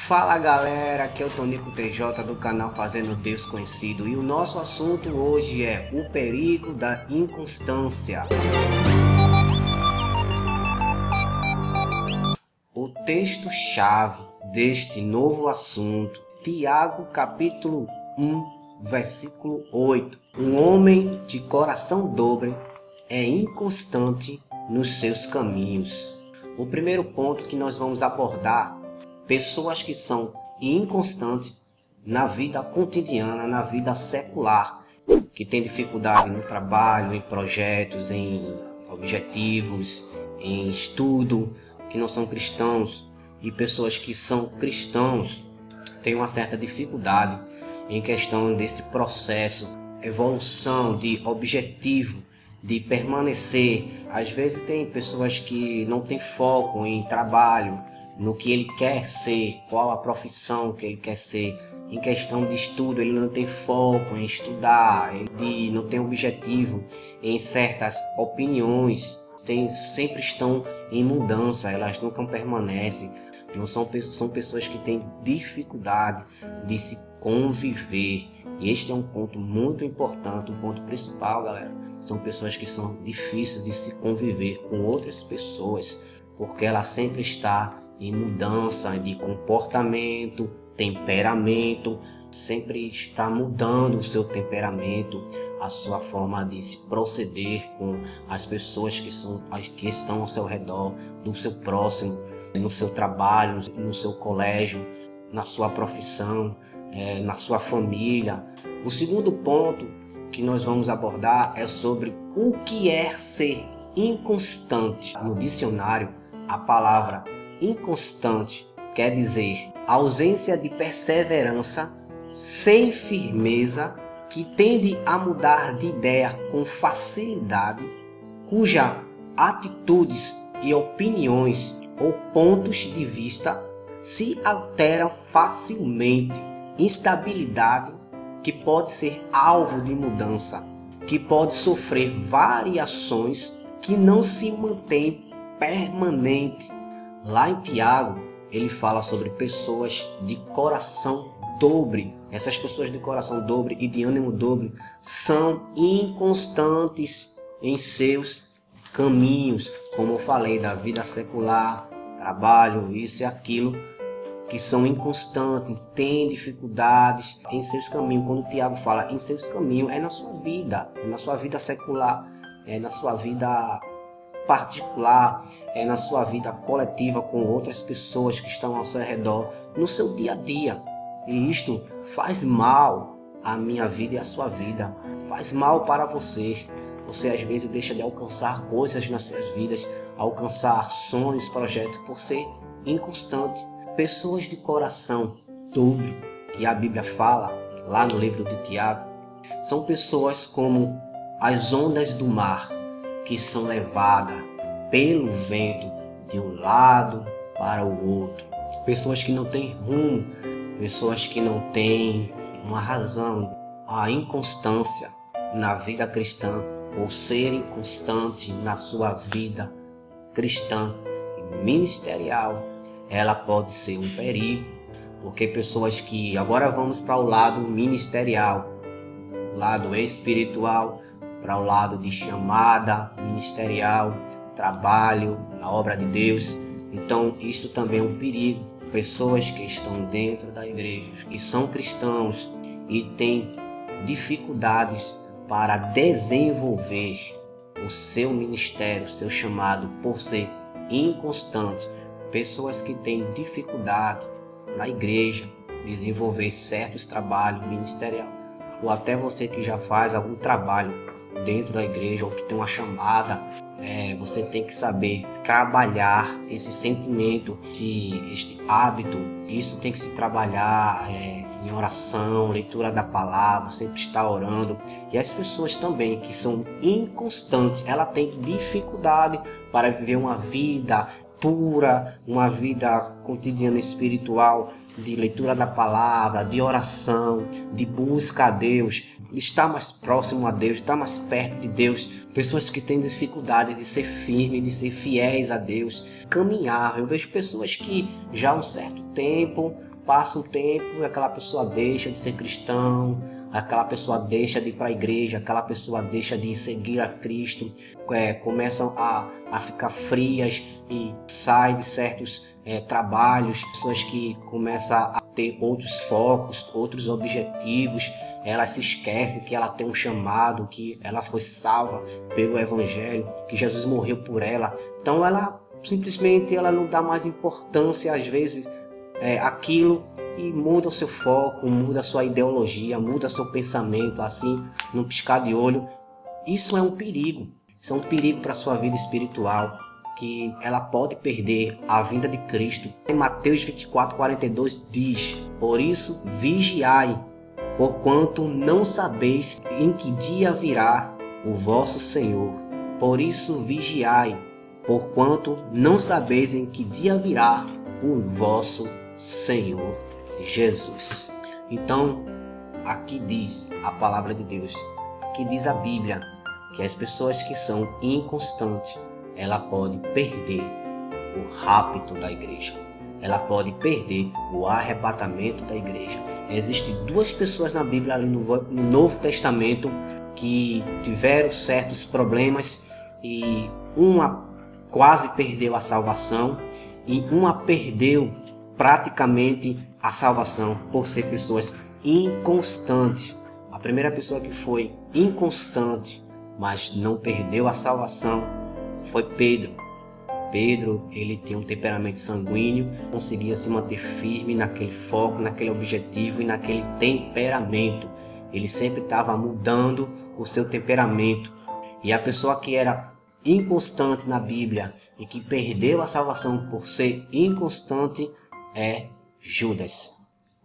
Fala galera, aqui é o Tonico TJ do canal Fazendo Deus Conhecido e o nosso assunto hoje é o perigo da inconstância. O texto-chave deste novo assunto, Tiago capítulo 1, versículo 8. Um homem de coração dobre é inconstante nos seus caminhos. O primeiro ponto que nós vamos abordar: pessoas que são inconstantes na vida cotidiana, na vida secular, que têm dificuldade no trabalho, em projetos, em objetivos, em estudo, que não são cristãos, e pessoas que são cristãos têm uma certa dificuldade em questão deste processo, evolução de objetivo, de permanecer. Às vezes tem pessoas que não têm foco em trabalho, no que ele quer ser, qual a profissão que ele quer ser. Em questão de estudo, ele não tem foco em estudar, ele não tem objetivo em certas opiniões, sempre estão em mudança, elas nunca permanecem. Não são pessoas que têm dificuldade de se conviver. E este é um ponto muito importante, um ponto principal, galera. São pessoas que são difíceis de se conviver com outras pessoas, porque ela sempre está em mudança de comportamento, temperamento, sempre está mudando o seu temperamento, a sua forma de se proceder com as pessoas que estão ao seu redor, do seu próximo, no seu trabalho, no seu colégio, na sua profissão, na sua família. O segundo ponto que nós vamos abordar é sobre o que é ser inconstante. No dicionário, a palavra inconstante quer dizer ausência de perseverança, sem firmeza, que tende a mudar de ideia com facilidade, cuja atitudes e opiniões ou pontos de vista se alteram facilmente, instabilidade que pode ser alvo de mudança, que pode sofrer variações, que não se mantém permanente. Lá em Tiago, ele fala sobre pessoas de coração dobre. Essas pessoas de coração dobre e de ânimo dobre são inconstantes em seus caminhos. Como eu falei, da vida secular, trabalho, isso e aquilo, que são inconstantes, têm dificuldades em seus caminhos. Quando o Tiago fala em seus caminhos, é na sua vida secular, é na sua vida particular, é na sua vida coletiva com outras pessoas que estão ao seu redor, no seu dia a dia. E isto faz mal à minha vida e à sua vida, faz mal para você. Você às vezes deixa de alcançar coisas nas suas vidas, alcançar sonhos, projetos, por ser inconstante. Pessoas de coração dobre, que a Bíblia fala lá no livro de Tiago, são pessoas como as ondas do mar, que são levadas pelo vento de um lado para o outro. Pessoas que não têm rumo, pessoas que não têm uma razão. A inconstância na vida cristã, ou ser inconstante na sua vida cristã e ministerial, ela pode ser um perigo, porque pessoas que... Agora vamos para o lado ministerial, o lado espiritual, para o lado de chamada ministerial, trabalho na obra de Deus. Então isto também é um perigo. Pessoas que estão dentro da igreja, que são cristãos e têm dificuldades para desenvolver o seu ministério, o seu chamado, por ser inconstante. Pessoas que têm dificuldade na igreja desenvolver certos trabalhos ministeriais, ou até você que já faz algum trabalho dentro da igreja ou que tem uma chamada, você tem que saber trabalhar esse sentimento, este hábito. Isso tem que se trabalhar em oração, leitura da palavra, sempre estar orando. E as pessoas também que são inconstantes, ela tem dificuldade para viver uma vida pura, uma vida cotidiana espiritual, de leitura da palavra, de oração, de busca a Deus, estar mais próximo a Deus, estar mais perto de Deus. Pessoas que têm dificuldade de ser firmes, de ser fiéis a Deus, caminhar. Eu vejo pessoas que já há um certo tempo passa um tempo, aquela pessoa deixa de ser cristão, aquela pessoa deixa de ir para a igreja, aquela pessoa deixa de seguir a Cristo, começam a ficar frias e saem de certos trabalhos, pessoas que começam a ter outros focos, outros objetivos, ela se esquece que ela tem um chamado, que ela foi salva pelo Evangelho, que Jesus morreu por ela. Então ela simplesmente não dá mais importância às vezes aquilo e muda o seu foco, muda a sua ideologia, muda seu pensamento assim, num piscar de olho. Isso é um perigo, isso é um perigo para a sua vida espiritual, que ela pode perder a vinda de Cristo. Em Mateus 24:42 diz: por isso vigiai, porquanto não sabeis em que dia virá o vosso Senhor. Por isso vigiai, porquanto não sabeis em que dia virá o vosso Senhor Jesus. Então, aqui diz a palavra de Deus, que diz a Bíblia, que as pessoas que são inconstantes, ela pode perder o rapto da igreja. Ela pode perder o arrebatamento da igreja. Existem duas pessoas na Bíblia, ali no Novo Testamento, que tiveram certos problemas e uma quase perdeu a salvação e uma perdeu praticamente a salvação por ser pessoas inconstantes. A primeira pessoa que foi inconstante, mas não perdeu a salvação, foi Pedro. Pedro, ele tinha um temperamento sanguíneo, conseguia se manter firme naquele foco, naquele objetivo e naquele temperamento. Ele sempre estava mudando o seu temperamento. E a pessoa que era inconstante na Bíblia e que perdeu a salvação por ser inconstante é Judas,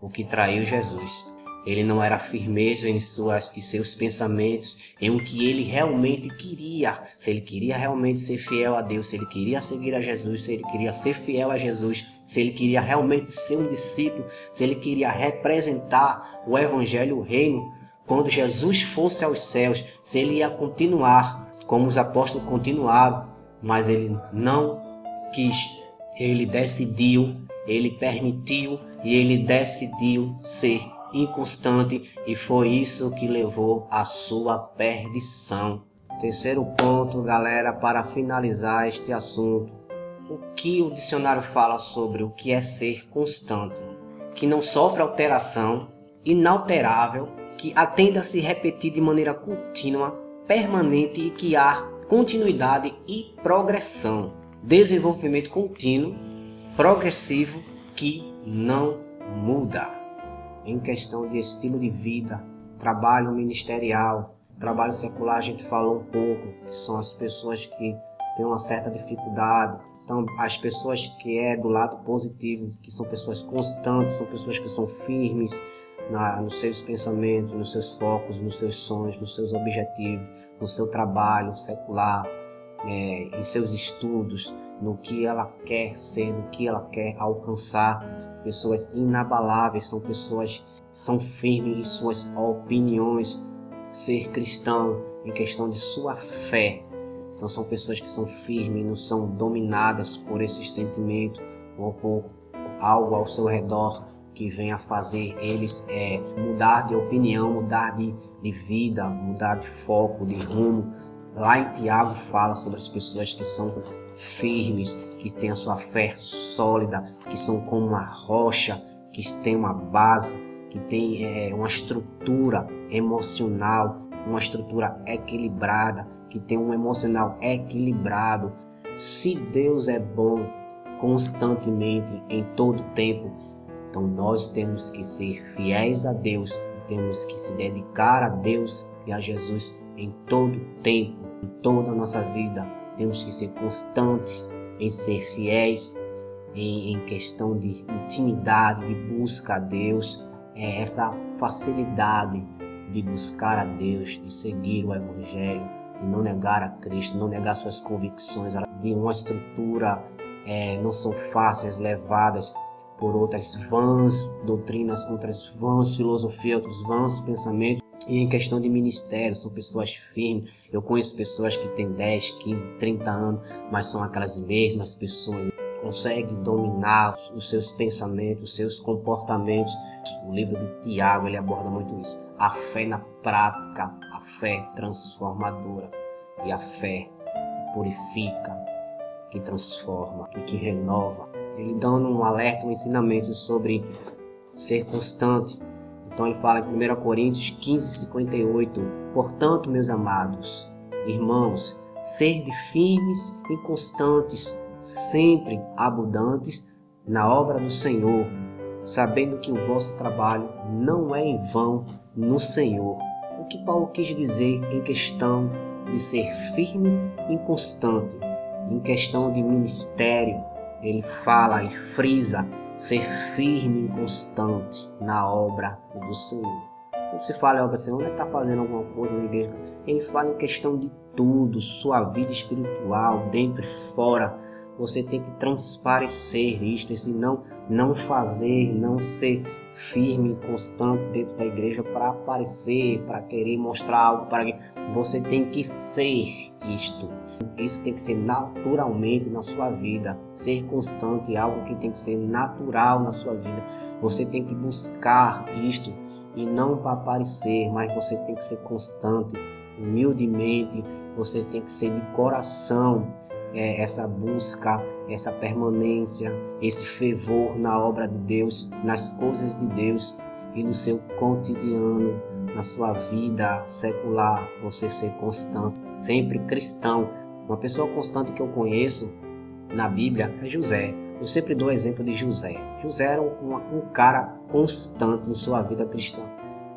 o que traiu Jesus. Ele não era firmeza em seus pensamentos, em o que ele realmente queria. Se ele queria realmente ser fiel a Deus, se ele queria seguir a Jesus, se ele queria ser fiel a Jesus, se ele queria realmente ser um discípulo, se ele queria representar o Evangelho, o reino, quando Jesus fosse aos céus, se ele ia continuar como os apóstolos continuaram, mas ele não quis. Ele decidiu, ele permitiu e ele decidiu ser inconstante, e foi isso que levou à sua perdição. Terceiro ponto, galera, para finalizar este assunto. O que o dicionário fala sobre o que é ser constante? Que não sofre alteração, inalterável, que atende a se repetir de maneira contínua, permanente e que há continuidade e progressão. Desenvolvimento contínuo, progressivo, que não muda. Em questão de estilo de vida, trabalho ministerial, trabalho secular, a gente falou um pouco, que são as pessoas que têm uma certa dificuldade. Então, as pessoas que do lado positivo, que são pessoas constantes, são pessoas que são firmes nos seus pensamentos, nos seus focos, nos seus sonhos, nos seus objetivos, no seu trabalho secular, em seus estudos, no que ela quer ser, no que ela quer alcançar. Pessoas inabaláveis, são pessoas que são firmes em suas opiniões. Ser cristão em questão de sua fé. Então são pessoas que são firmes, não são dominadas por esses sentimentos ou por algo ao seu redor que venha fazer eles mudar de opinião, mudar de vida, mudar de foco, de rumo. Lá em Tiago fala sobre as pessoas que são firmes, que têm a sua fé sólida, que são como uma rocha, que têm uma base, que têm uma estrutura emocional, uma estrutura equilibrada, que tem um emocional equilibrado. Se Deus é bom constantemente, em todo tempo, então nós temos que ser fiéis a Deus, temos que se dedicar a Deus e a Jesus em todo tempo, em toda a nossa vida. Temos que ser constantes em ser fiéis, em questão de intimidade, de busca a Deus, essa facilidade de buscar a Deus, de seguir o Evangelho, de não negar a Cristo, não negar suas convicções, de uma estrutura, não são fáceis, levadas por outras vãs doutrinas, outras vãs filosofias, outros vãs pensamentos. E em questão de ministério, são pessoas firmes. Eu conheço pessoas que têm 10, 15, 30 anos, mas são aquelas mesmas pessoas consegue dominar os seus pensamentos, os seus comportamentos. O livro de Tiago, ele aborda muito isso. A fé na prática, a fé transformadora e a fé que purifica, que transforma e que renova. Ele dando um alerta, um ensinamento sobre ser constante. Então ele fala em 1 Coríntios 15:58, portanto, meus amados irmãos, sede firmes e constantes, sempre abundantes na obra do Senhor, sabendo que o vosso trabalho não é em vão no Senhor. O que Paulo quis dizer em questão de ser firme e constante, em questão de ministério, ele fala e frisa ser firme e constante na obra do Senhor. Quando se fala em obra do Senhor, não é que está fazendo alguma coisa na igreja. Ele fala em questão de tudo, sua vida espiritual, dentro e fora. Você tem que transparecer isto, e se não fazer, não ser firme e constante dentro da igreja para aparecer, para querer mostrar algo para alguém. Você tem que ser isto. Isso tem que ser naturalmente na sua vida. Ser constante é algo que tem que ser natural na sua vida. Você tem que buscar isto e não para aparecer, mas você tem que ser constante, humildemente. Você tem que ser de coração. Essa busca, essa permanência, esse fervor na obra de Deus, nas coisas de Deus e no seu cotidiano, na sua vida secular, você ser constante, sempre cristão. Uma pessoa constante que eu conheço na Bíblia é José. Eu sempre dou o exemplo de José. José era um cara constante em sua vida cristã.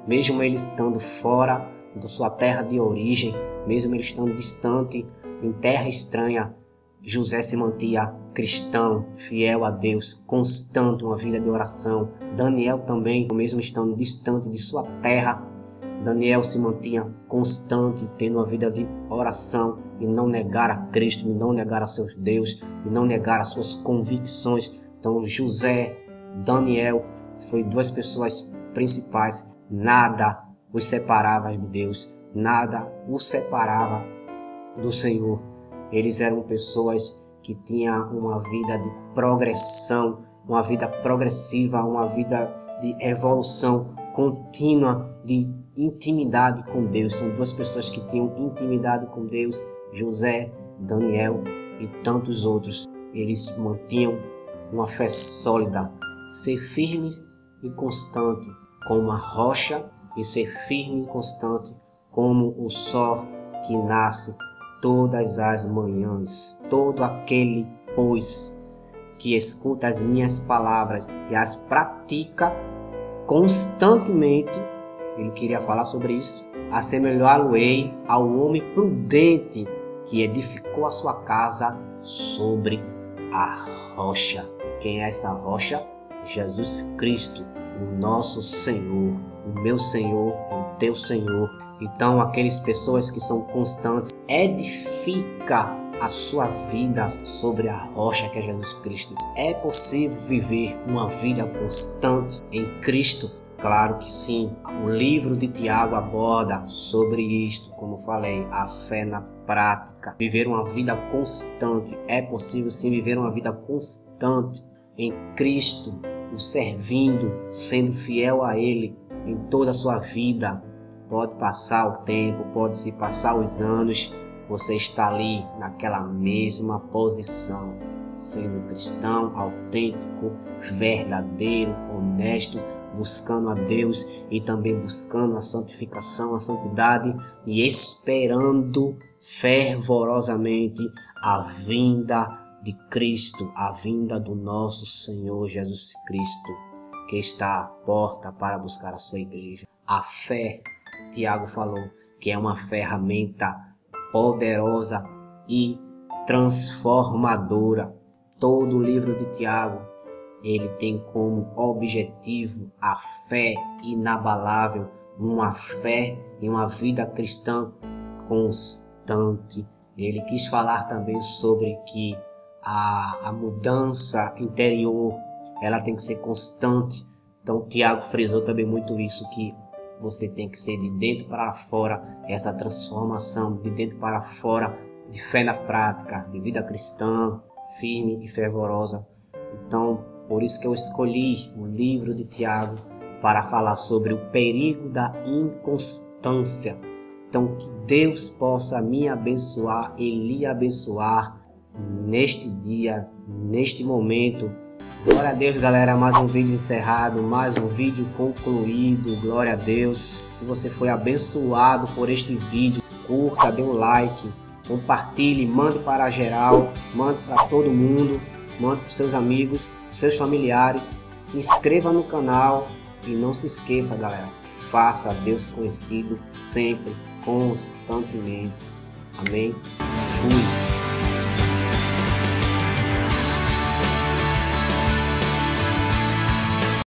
Mesmo ele estando fora da sua terra de origem, mesmo ele estando distante, em terra estranha, José se mantinha cristão, fiel a Deus, constante, uma vida de oração. Daniel também, mesmo estando distante de sua terra, Daniel se mantinha constante, tendo uma vida de oração e não negar a Cristo, e não negar a seu Deus, e não negar as suas convicções. Então José, Daniel, foi duas pessoas principais. Nada os separava de Deus, nada os separava do Senhor. Eles eram pessoas que tinham uma vida de progressão, uma vida progressiva, uma vida de evolução contínua, de intimidade com Deus. São duas pessoas que tinham intimidade com Deus, José, Daniel e tantos outros. Eles mantinham uma fé sólida, ser firme e constante como uma rocha e ser firme e constante como o sol que nasce todas as manhãs. Todo aquele, pois, que escuta as minhas palavras e as pratica constantemente, ele queria falar sobre isso, assemelhá-lo-ei ao homem prudente que edificou a sua casa sobre a rocha. Quem é essa rocha? Jesus Cristo, o nosso Senhor, o meu Senhor, o teu Senhor. Então, aquelas pessoas que são constantes, edifica a sua vida sobre a rocha que é Jesus Cristo. É possível viver uma vida constante em Cristo? Claro que sim. O livro de Tiago aborda sobre isto, como falei, a fé na prática. Viver uma vida constante. É possível sim viver uma vida constante em Cristo, o servindo, sendo fiel a Ele em toda a sua vida. Pode passar o tempo, pode se passar os anos, você está ali naquela mesma posição, sendo cristão, autêntico, verdadeiro, honesto, buscando a Deus e também buscando a santificação, a santidade e esperando fervorosamente a vinda de Cristo, a vinda do nosso Senhor Jesus Cristo, que está à porta para buscar a sua igreja. A fé, Tiago falou, que é uma ferramenta poderosa e transformadora. Todo o livro de Tiago, ele tem como objetivo a fé inabalável, uma fé e uma vida cristã constante. Ele quis falar também sobre que a mudança interior, ela tem que ser constante. Então Tiago frisou também muito isso, que você tem que ser de dentro para fora, essa transformação de dentro para fora, de fé na prática, de vida cristã, firme e fervorosa. Então, por isso que eu escolhi o livro de Tiago para falar sobre o perigo da inconstância. Então, que Deus possa me abençoar e lhe abençoar neste dia, neste momento. Glória a Deus, galera. Mais um vídeo encerrado, mais um vídeo concluído. Glória a Deus. Se você foi abençoado por este vídeo, curta, dê um like, compartilhe, mande para geral, mande para todo mundo, mande para seus amigos, seus familiares. Se inscreva no canal e não se esqueça, galera. Faça Deus conhecido sempre, constantemente. Amém? Fui.